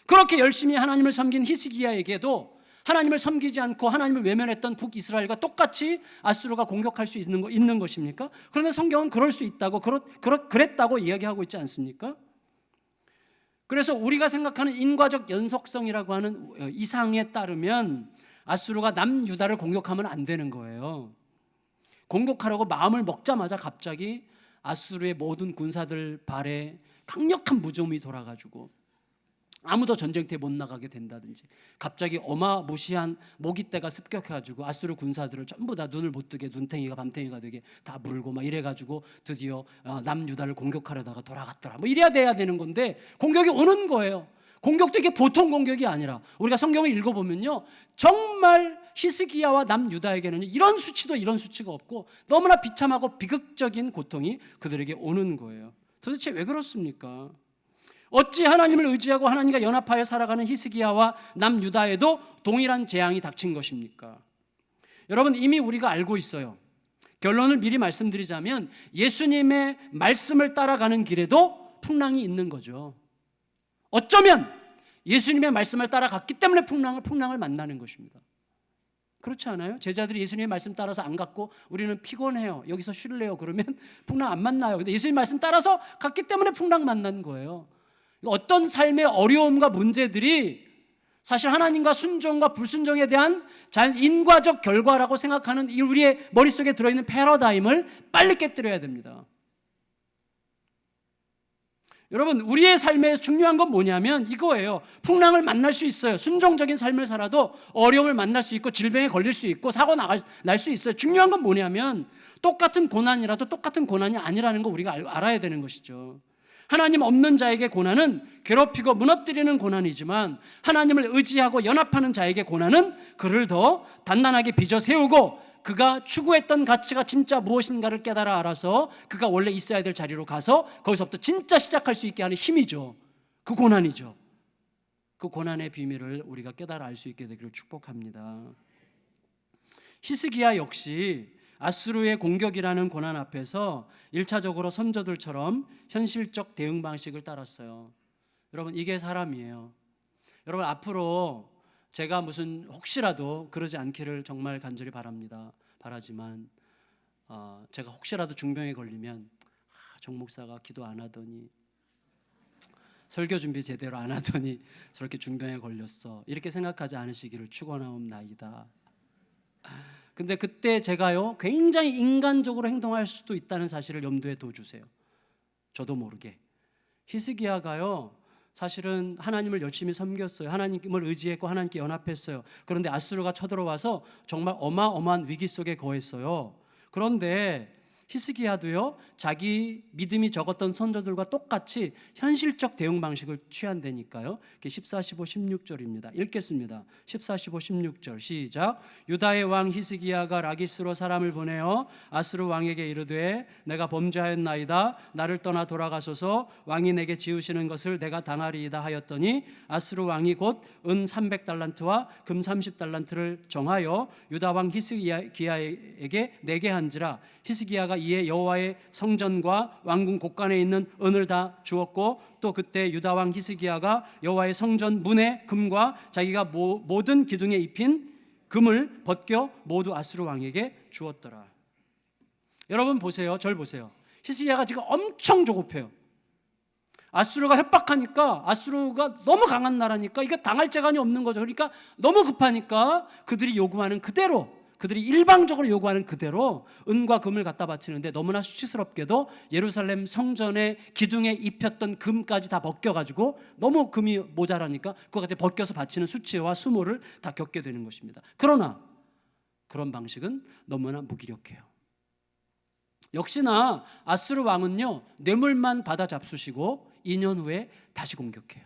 그렇게 열심히 하나님을 섬긴 히스기야에게도 하나님을 섬기지 않고 하나님을 외면했던 북이스라엘과 똑같이 아수르가 공격할 수 있는 것입니까? 그런데 성경은 그럴 수 있다고 그랬다고 이야기하고 있지 않습니까? 그래서 우리가 생각하는 인과적 연속성이라고 하는 이상에 따르면 아수르가 남유다를 공격하면 안 되는 거예요. 공격하려고 마음을 먹자마자 갑자기 아수르의 모든 군사들 발에 강력한 무좀이 돌아가지고 아무도 전쟁터에 못 나가게 된다든지 갑자기 어마무시한 모기떼가 습격해가지고 아수르 군사들을 전부 다 눈을 못 뜨게 눈탱이가 밤탱이가 되게 다 물고 막 이래가지고 드디어 남유다를 공격하려다가 돌아갔더라 뭐 이래야 돼야 되는 건데 공격이 오는 거예요. 공격도 이게 보통 공격이 아니라 우리가 성경을 읽어보면요 정말 히스기야와 남유다에게는 이런 수치가 없고 너무나 비참하고 비극적인 고통이 그들에게 오는 거예요. 도대체 왜 그렇습니까? 어찌 하나님을 의지하고 하나님과 연합하여 살아가는 히스기야와 남유다에도 동일한 재앙이 닥친 것입니까? 여러분 이미 우리가 알고 있어요. 결론을 미리 말씀드리자면 예수님의 말씀을 따라가는 길에도 풍랑이 있는 거죠. 어쩌면 예수님의 말씀을 따라갔기 때문에 풍랑을 만나는 것입니다. 그렇지 않아요? 제자들이 예수님의 말씀 따라서 안 갔고 우리는 피곤해요. 여기서 쉴래요. 그러면 풍랑 안 만나요. 근데 예수님 말씀 따라서 갔기 때문에 풍랑 만난 거예요. 어떤 삶의 어려움과 문제들이 사실 하나님과 순종과 불순종에 대한 인과적 결과라고 생각하는 이 우리의 머릿속에 들어있는 패러다임을 빨리 깨뜨려야 됩니다. 여러분 우리의 삶에 중요한 건 뭐냐면 이거예요. 풍랑을 만날 수 있어요. 순종적인 삶을 살아도 어려움을 만날 수 있고 질병에 걸릴 수 있고 사고 날 수 있어요. 중요한 건 뭐냐면 똑같은 고난이라도 똑같은 고난이 아니라는 거 우리가 알아야 되는 것이죠. 하나님 없는 자에게 고난은 괴롭히고 무너뜨리는 고난이지만 하나님을 의지하고 연합하는 자에게 고난은 그를 더 단단하게 빚어 세우고 그가 추구했던 가치가 진짜 무엇인가를 깨달아 알아서 그가 원래 있어야 될 자리로 가서 거기서부터 진짜 시작할 수 있게 하는 힘이죠. 그 고난이죠. 그 고난의 비밀을 우리가 깨달아 알 수 있게 되기를 축복합니다. 히스기야 역시 아수르의 공격이라는 고난 앞에서 1차적으로 선조들처럼 현실적 대응 방식을 따랐어요. 여러분 이게 사람이에요. 여러분 앞으로 제가 무슨 혹시라도 그러지 않기를 정말 간절히 바라지만 제가 혹시라도 중병에 걸리면 정 목사가 기도 안 하더니 설교 준비 제대로 안 하더니 저렇게 중병에 걸렸어, 이렇게 생각하지 않으시기를 축원하옵나이다. 근데 그때 제가요 굉장히 인간적으로 행동할 수도 있다는 사실을 염두에 둬주세요. 저도 모르게 히스기야가요 사실은 하나님을 열심히 섬겼어요. 하나님을 의지했고 하나님께 연합했어요. 그런데 아수르가 쳐들어와서 정말 어마어마한 위기 속에 거했어요. 그런데 히스기야도요 자기 믿음이 적었던 선조들과 똑같이 현실적 대응 방식을 취한다니까요. 14, 15, 16절입니다. 읽겠습니다. 14, 15, 16절 시작. 유다의 왕 히스기야가 라기스로 사람을 보내어 아수르 왕에게 이르되 내가 범죄하였나이다. 나를 떠나 돌아가소서. 왕이 내게 지으시는 것을 내가 당하리이다 하였더니 아수르 왕이 곧 은 300달란트와 금 30달란트를 정하여 유다 왕 히스기야에게 내게 한지라. 히스기야가 이에 여호와의 성전과 왕궁 곳간에 있는 은을 다 주었고 또 그때 유다 왕 히스기야가 여호와의 성전 문에 금과 자기가 모든 기둥에 입힌 금을 벗겨 모두 아수르 왕에게 주었더라. 여러분 보세요. 절 보세요. 히스기야가 지금 엄청 조급해요. 아수르가 협박하니까, 아수르가 너무 강한 나라니까 이게 당할 재간이 없는 거죠. 그러니까 너무 급하니까 그들이 요구하는 그대로, 그들이 일방적으로 요구하는 그대로 은과 금을 갖다 바치는데 너무나 수치스럽게도 예루살렘 성전의 기둥에 입혔던 금까지 다 벗겨가지고 너무 금이 모자라니까 그거까지 벗겨서 바치는 수치와 수모를 다 겪게 되는 것입니다. 그러나 그런 방식은 너무나 무기력해요. 역시나 아수르 왕은요 뇌물만 받아 잡수시고 2년 후에 다시 공격해요.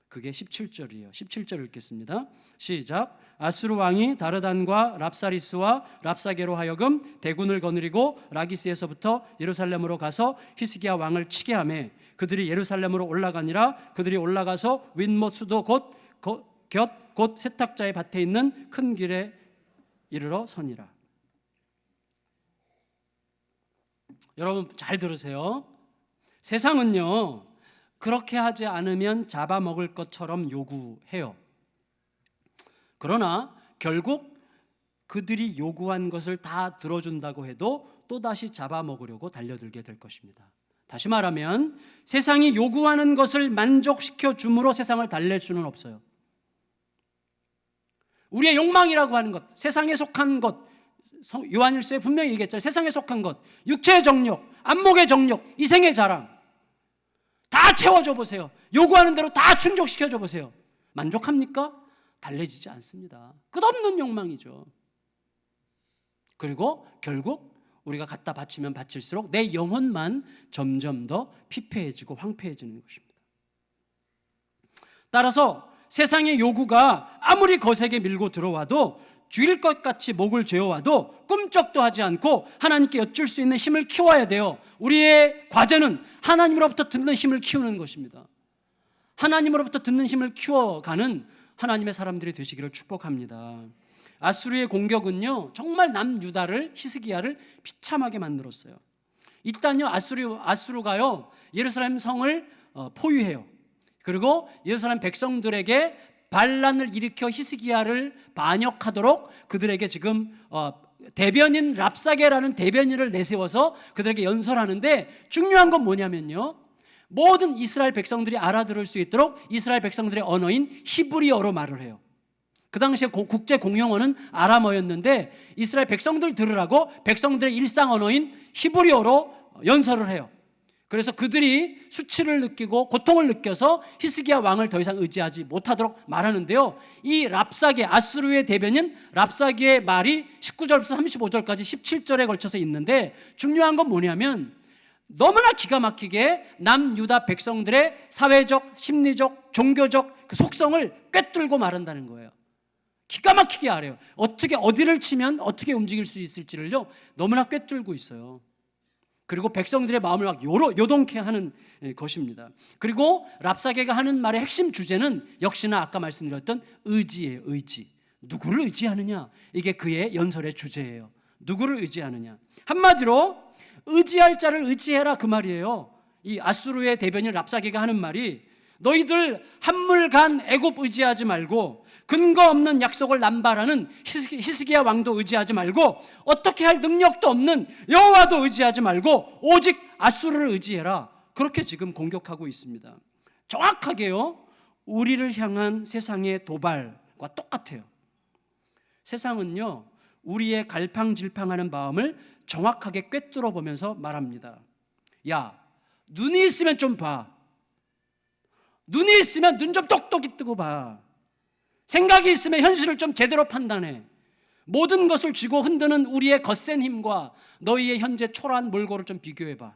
그게 17절이에요. 17절 읽겠습니다. 시작. 아수르 왕이 다르단과 랍사리스와 랍사게로 하여금 대군을 거느리고 라기스에서부터 예루살렘으로 가서 히스기야 왕을 치게 하매 그들이 예루살렘으로 올라가니라. 그들이 올라가서 윗못 수도 곧 세탁자의 밭에 있는 큰 길에 이르러 서니라. 여러분 잘 들으세요. 세상은요 그렇게 하지 않으면 잡아먹을 것처럼 요구해요. 그러나 결국 그들이 요구한 것을 다 들어준다고 해도 또다시 잡아먹으려고 달려들게 될 것입니다. 다시 말하면 세상이 요구하는 것을 만족시켜 줌으로 세상을 달랠 수는 없어요. 우리의 욕망이라고 하는 것, 세상에 속한 것, 요한일서에 분명히 얘기했잖아요. 세상에 속한 것, 육체의 정욕, 안목의 정욕, 이생의 자랑 다 채워줘 보세요. 요구하는 대로 다 충족시켜줘 보세요. 만족합니까? 달래지지 않습니다. 끝없는 욕망이죠. 그리고 결국 우리가 갖다 바치면 바칠수록 내 영혼만 점점 더 피폐해지고 황폐해지는 것입니다. 따라서 세상의 요구가 아무리 거세게 밀고 들어와도 쥐일 것 같이 목을 죄어와도 꿈쩍도 하지 않고 하나님께 여쭐 수 있는 힘을 키워야 돼요. 우리의 과제는 하나님으로부터 듣는 힘을 키우는 것입니다. 하나님으로부터 듣는 힘을 키워가는 하나님의 사람들이 되시기를 축복합니다. 아수르의 공격은요 정말 남유다를, 히스기야를 비참하게 만들었어요. 일단요 아수르가요 예루살렘 성을 포위해요. 그리고 예루살렘 백성들에게 반란을 일으켜 히스기야를 반역하도록 그들에게 지금 대변인 랍사게라는 대변인을 내세워서 그들에게 연설하는데, 중요한 건 뭐냐면요 모든 이스라엘 백성들이 알아들을 수 있도록 이스라엘 백성들의 언어인 히브리어로 말을 해요. 그 당시에 국제 공용어는 아람어였는데 이스라엘 백성들 들으라고 백성들의 일상 언어인 히브리어로 연설을 해요. 그래서 그들이 수치를 느끼고 고통을 느껴서 히스기야 왕을 더 이상 의지하지 못하도록 말하는데요, 이 랍사게, 아수르의 대변인 랍사게의 말이 19절부터 35절까지 17절에 걸쳐서 있는데, 중요한 건 뭐냐면 너무나 기가 막히게 남유다 백성들의 사회적, 심리적, 종교적 그 속성을 꿰뚫고 말한다는 거예요. 기가 막히게 알아요. 어떻게 어디를 치면 어떻게 움직일 수 있을지를요 너무나 꿰뚫고 있어요. 그리고 백성들의 마음을 막 요동케 하는 것입니다. 그리고 랍사게가 하는 말의 핵심 주제는 역시나 아까 말씀드렸던 의지예요. 의지. 누구를 의지하느냐, 이게 그의 연설의 주제예요. 누구를 의지하느냐. 한마디로 의지할 자를 의지해라, 그 말이에요. 이 아수르의 대변인 랍사게가 하는 말이 너희들 한물간 애굽 의지하지 말고 근거 없는 약속을 남발하는 히스기야 왕도 의지하지 말고 어떻게 할 능력도 없는 여호와도 의지하지 말고 오직 아수르를 의지해라. 그렇게 지금 공격하고 있습니다. 정확하게요, 우리를 향한 세상의 도발과 똑같아요. 세상은요, 우리의 갈팡질팡하는 마음을 정확하게 꿰뚫어 보면서 말합니다. 야, 눈이 있으면 좀 봐. 눈이 있으면 눈 좀 똑똑히 뜨고 봐. 생각이 있으면 현실을 좀 제대로 판단해. 모든 것을 쥐고 흔드는 우리의 거센 힘과 너희의 현재 초라한 몰골을 좀 비교해봐.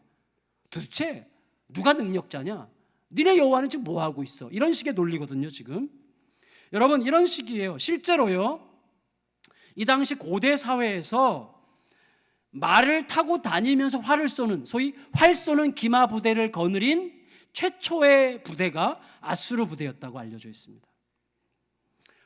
도대체 누가 능력자냐? 니네 여호와는 지금 뭐 하고 있어? 이런 식의 논리거든요, 지금. 여러분, 이런 식이에요. 실제로요, 이 당시 고대 사회에서 말을 타고 다니면서 활을 쏘는, 소위 활 쏘는 기마 부대를 거느린 최초의 부대가 아수르 부대였다고 알려져 있습니다.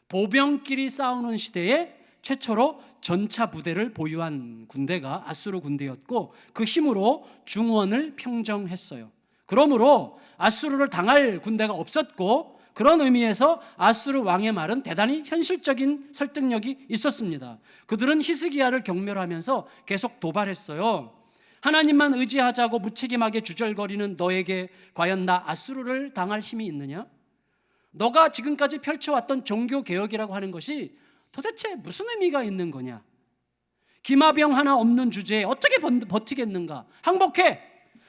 보병끼리 싸우는 시대에 최초로 전차 부대를 보유한 군대가 아수르 군대였고 그 힘으로 중원을 평정했어요. 그러므로 아수르를 당할 군대가 없었고 그런 의미에서 아수르 왕의 말은 대단히 현실적인 설득력이 있었습니다. 그들은 히스기야를 경멸하면서 계속 도발했어요. 하나님만 의지하자고 무책임하게 주절거리는 너에게 과연 나 아수르를 당할 힘이 있느냐? 너가 지금까지 펼쳐왔던 종교개혁이라고 하는 것이 도대체 무슨 의미가 있는 거냐? 기마병 하나 없는 주제에 어떻게 버티겠는가? 항복해!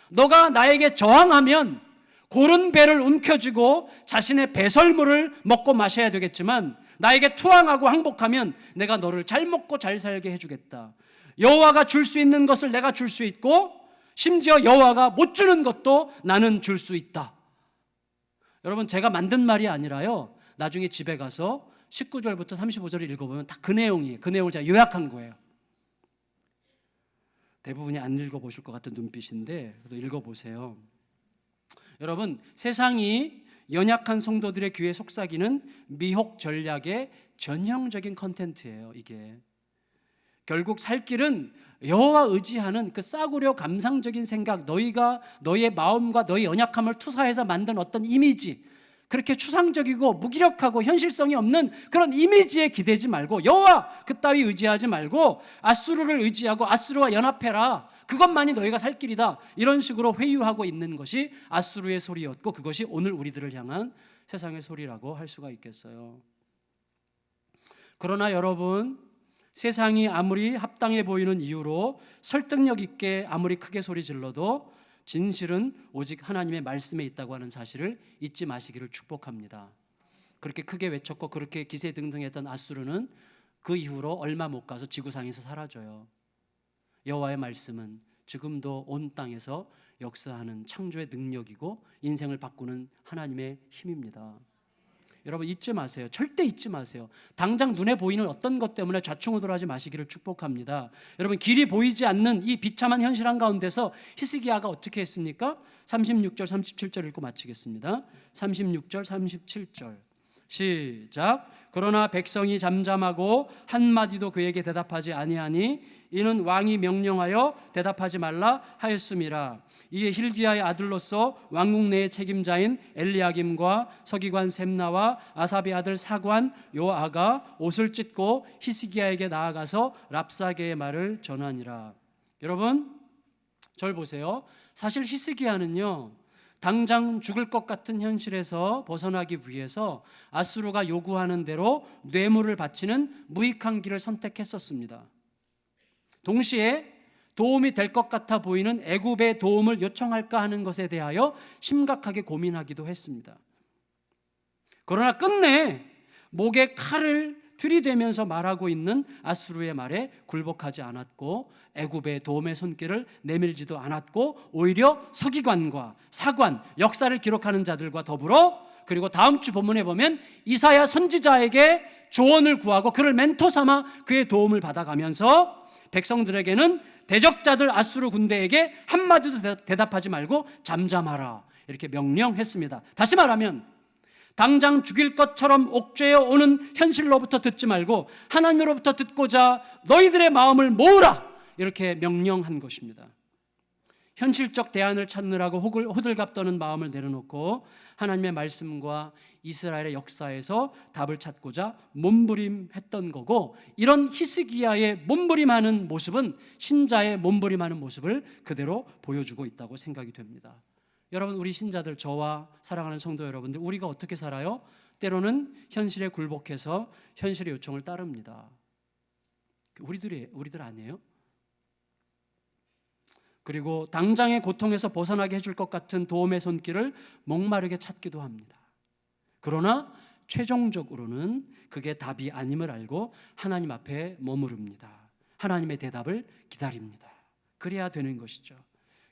너가 나에게 저항하면 고른 배를 움켜쥐고 자신의 배설물을 먹고 마셔야 되겠지만 나에게 투항하고 항복하면 내가 너를 잘 먹고 잘 살게 해주겠다. 여호와가 줄 수 있는 것을 내가 줄 수 있고 심지어 여호와가 못 주는 것도 나는 줄 수 있다. 여러분, 제가 만든 말이 아니라요, 나중에 집에 가서 19절부터 35절을 읽어보면 다 그 내용이에요. 그 내용을 제가 요약한 거예요. 대부분이 안 읽어보실 것 같은 눈빛인데 그래도 읽어보세요. 여러분, 세상이 연약한 성도들의 귀에 속삭이는 미혹 전략의 전형적인 컨텐츠예요. 이게 결국 살 길은 여호와 의지하는 그 싸구려 감상적인 생각, 너희의 마음과 너희 연약함을 투사해서 만든 어떤 이미지, 그렇게 추상적이고 무기력하고 현실성이 없는 그런 이미지에 기대지 말고 여호와 그따위 의지하지 말고 아수르를 의지하고 아수르와 연합해라. 그것만이 너희가 살 길이다. 이런 식으로 회유하고 있는 것이 아수르의 소리였고 그것이 오늘 우리들을 향한 세상의 소리라고 할 수가 있겠어요. 그러나 여러분, 세상이 아무리 합당해 보이는 이유로 설득력 있게 아무리 크게 소리 질러도 진실은 오직 하나님의 말씀에 있다고 하는 사실을 잊지 마시기를 축복합니다. 그렇게 크게 외쳤고 그렇게 기세등등했던 아수르는 그 이후로 얼마 못 가서 지구상에서 사라져요. 여호와의 말씀은 지금도 온 땅에서 역사하는 창조의 능력이고 인생을 바꾸는 하나님의 힘입니다. 여러분, 잊지 마세요. 절대 잊지 마세요. 당장 눈에 보이는 어떤 것 때문에 좌충우돌하지 마시기를 축복합니다. 여러분, 길이 보이지 않는 이 비참한 현실 한가운데서 히스기야가 어떻게 했습니까? 36절 37절 읽고 마치겠습니다. 36절 37절 시작. 그러나 백성이 잠잠하고 한마디도 그에게 대답하지 아니하니 이는 왕이 명령하여 대답하지 말라 하였음이라. 이에 hil기야의 아들로서 왕궁 내의 책임자인 엘리야김과 서기관 셈나와 아삽의 아들 사관 요아가 옷을 찢고 히스기야에게 나아가서 랍사게의 말을 전하니라. 여러분, 절 보세요. 사실 히스기야는요, 당장 죽을 것 같은 현실에서 벗어나기 위해서 아수르가 요구하는 대로 뇌물을 바치는 무익한 길을 선택했었습니다. 동시에 도움이 될 것 같아 보이는 애굽의 도움을 요청할까 하는 것에 대하여 심각하게 고민하기도 했습니다. 그러나 끝내 목에 칼을 들이대면서 말하고 있는 아수르의 말에 굴복하지 않았고 애굽의 도움의 손길을 내밀지도 않았고 오히려 서기관과 사관, 역사를 기록하는 자들과 더불어 그리고 다음 주 본문에 보면 이사야 선지자에게 조언을 구하고 그를 멘토 삼아 그의 도움을 받아가면서 백성들에게는 대적자들 아수르 군대에게 한마디도 대답하지 말고 잠잠하라 이렇게 명령했습니다. 다시 말하면 당장 죽일 것처럼 옥죄어 오는 현실로부터 듣지 말고 하나님으로부터 듣고자 너희들의 마음을 모으라 이렇게 명령한 것입니다. 현실적 대안을 찾느라고 호들갑 떠는 마음을 내려놓고 하나님의 말씀과 이스라엘의 역사에서 답을 찾고자 몸부림했던 거고, 이런 히스기야의 몸부림하는 모습은 신자의 몸부림하는 모습을 그대로 보여주고 있다고 생각이 됩니다. 여러분, 우리 신자들, 저와 사랑하는 성도 여러분들, 우리가 어떻게 살아요? 때로는 현실에 굴복해서 현실의 요청을 따릅니다. 우리들 아니에요? 그리고 당장의 고통에서 벗어나게 해줄 것 같은 도움의 손길을 목마르게 찾기도 합니다. 그러나 최종적으로는 그게 답이 아님을 알고 하나님 앞에 머무릅니다. 하나님의 대답을 기다립니다. 그래야 되는 것이죠.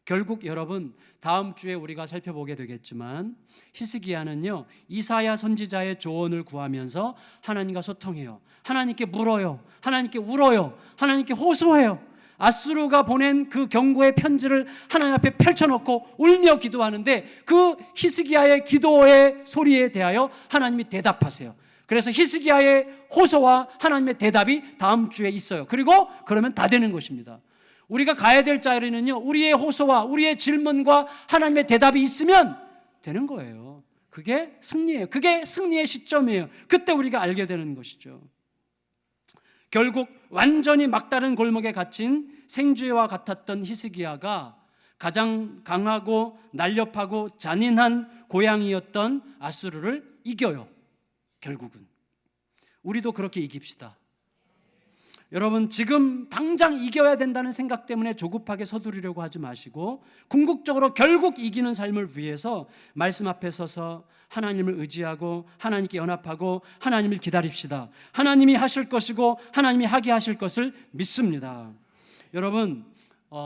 결국 여러분, 다음 주에 우리가 살펴보게 되겠지만 히스기야는요, 이사야 선지자의 조언을 구하면서 하나님과 소통해요. 하나님께 물어요. 하나님께 울어요. 하나님께 호소해요. 아수르가 보낸 그 경고의 편지를 하나님 앞에 펼쳐놓고 울며 기도하는데, 그 히스기야의 기도의 소리에 대하여 하나님이 대답하세요. 그래서 히스기야의 호소와 하나님의 대답이 다음 주에 있어요. 그리고 그러면 다 되는 것입니다. 우리가 가야 될 자리는요, 우리의 호소와 우리의 질문과 하나님의 대답이 있으면 되는 거예요. 그게 승리예요. 그게 승리의 시점이에요. 그때 우리가 알게 되는 것이죠. 결국 완전히 막다른 골목에 갇힌 생쥐와 같았던 히스기야가 가장 강하고 날렵하고 잔인한 고양이였던 아수르를 이겨요. 결국은 우리도 그렇게 이깁시다. 여러분, 지금 당장 이겨야 된다는 생각 때문에 조급하게 서두르려고 하지 마시고, 궁극적으로 결국 이기는 삶을 위해서 말씀 앞에 서서 하나님을 의지하고 하나님께 연합하고 하나님을 기다립시다. 하나님이 하실 것이고 하나님이 하게 하실 것을 믿습니다. 여러분,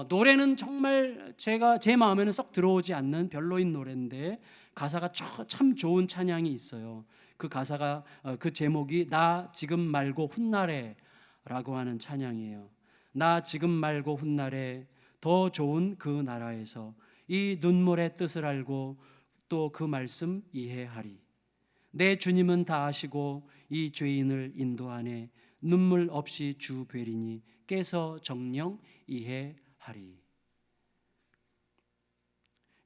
노래는 정말 제 마음에는 썩 들어오지 않는 별로인 노래인데 가사가 참 좋은 찬양이 있어요. 그 가사가, 그 제목이 나 지금 말고 훗날에 라고 하는 찬양이에요. 나 지금 말고 훗날에 더 좋은 그 나라에서 이 눈물의 뜻을 알고 또 그 말씀 이해하리. 내 주님은 다 아시고 이 죄인을 인도하네. 눈물 없이 주 뵈리니 깨서 정령 이해하리.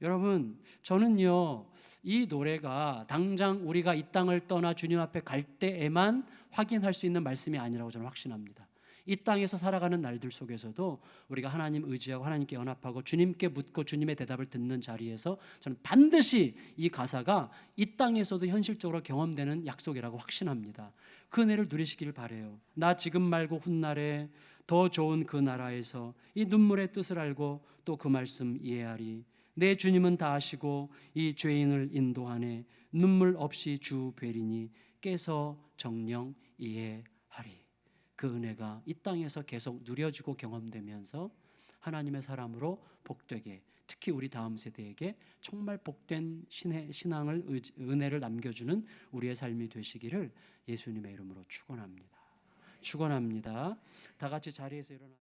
여러분, 저는요, 이 노래가 당장 우리가 이 땅을 떠나 주님 앞에 갈 때에만 확인할 수 있는 말씀이 아니라고 저는 확신합니다. 이 땅에서 살아가는 날들 속에서도 우리가 하나님 의지하고 하나님께 연합하고 주님께 묻고 주님의 대답을 듣는 자리에서 저는 반드시 이 가사가 이 땅에서도 현실적으로 경험되는 약속이라고 확신합니다. 그 은혜를 누리시길 바라요. 나 지금 말고 훗날에 더 좋은 그 나라에서 이 눈물의 뜻을 알고 또 그 말씀 이해하리. 내 주님은 다 아시고 이 죄인을 인도하네. 눈물 없이 주 뵈리니 깨서 정령 이해하리. 그 은혜가 이 땅에서 계속 누려지고 경험되면서 하나님의 사람으로 복되게, 특히 우리 다음 세대에게 정말 복된 신앙을, 은혜를 남겨주는 우리의 삶이 되시기를 예수님의 이름으로 축원합니다. 다 같이 자리에서 일어나